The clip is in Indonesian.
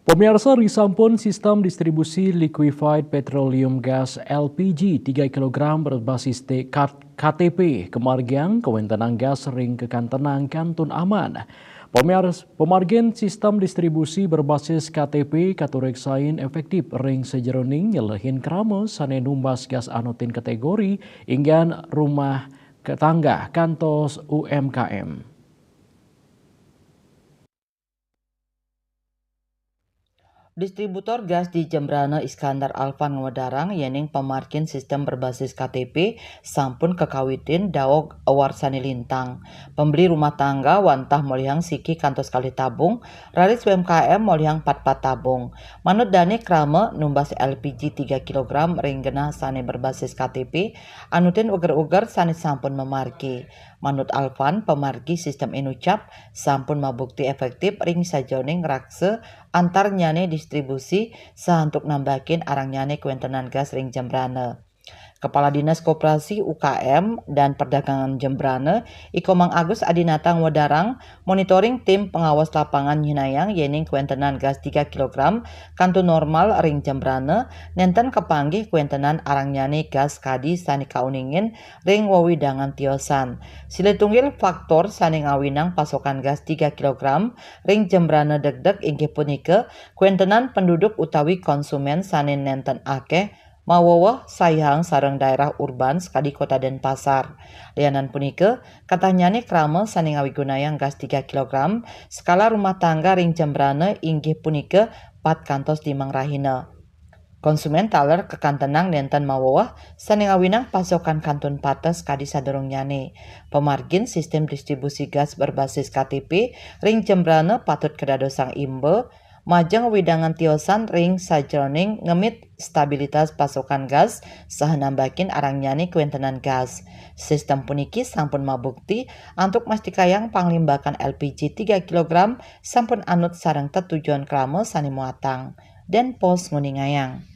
Pemirsa, risampun sistem distribusi liquefied petroleum gas LPG 3 kg berbasis KTP Kemargian Kewentenang Gas Ring Kekantenang Kantun Aman. Pemargin sistem distribusi berbasis KTP katureksain efektif ring sejeroning nyelehin krama sane numbas gas anutin kategori inggan rumah ketangga kantos UMKM. Distributor gas di Jembrana Iskandar Alfan Ngwedarang yening pemarkin sistem berbasis KTP sampun kekawitin daog awarsani lintang. Pembeli rumah tangga wantah molihang siki kantos kali tabung, raris UMKM molihang 4 tabung. Manut dani krama numbas LPG 3 kg ringgena sane berbasis KTP, anutin uger-uger sane sampun memarki. Manut Alfan, pemarki sistem inucap sampun mabukti efektif ring sajoning rakse antar nyane distribusi sahantuk nambakin arang nyane kuentenan gas ring Jembrana. Kepala Dinas Koperasi UKM dan Perdagangan Jembrana, Iko Mang Agus Adinata Ngwedarang, monitoring tim pengawas lapangan Hinayang yening kuentenan gas 3 kg kantu normal ring Jembrana, nenten kepanggih kuentenan arang nyane gas kadi sani kauningin ring wawidangan tiosan. Siletunggil faktor sani ngawinang pasokan gas 3 kg ring Jembrana degdeg inggih punika kuentenan penduduk utawi konsumen sani nenten akeh mawawah sayang sareng daerah urban sekadi kota Denpasar. Lianan punika katanyane krama sani ngawigunayang gas 3 kg skala rumah tangga ring Jembrana inggih punika 4 kantos dimang rahina. Konsumen taler kekantenang nenten mawawah sani ngawinang pasokan kantun pates kadi sadurung nyane. Pemargin sistem distribusi gas berbasis KTP ring Jembrana patut kedadosang imbe majeng widangan tiosan ring sajroning ngemit stabilitas pasokan gas saha nambakin arang nyane kuentenan gas. Sistem puniki sampun mabukti antuk mastikayang panglimbakan LPG 3 kg sampun anut sareng tetujuan krama sani muatang. Den Pos Nguningayang.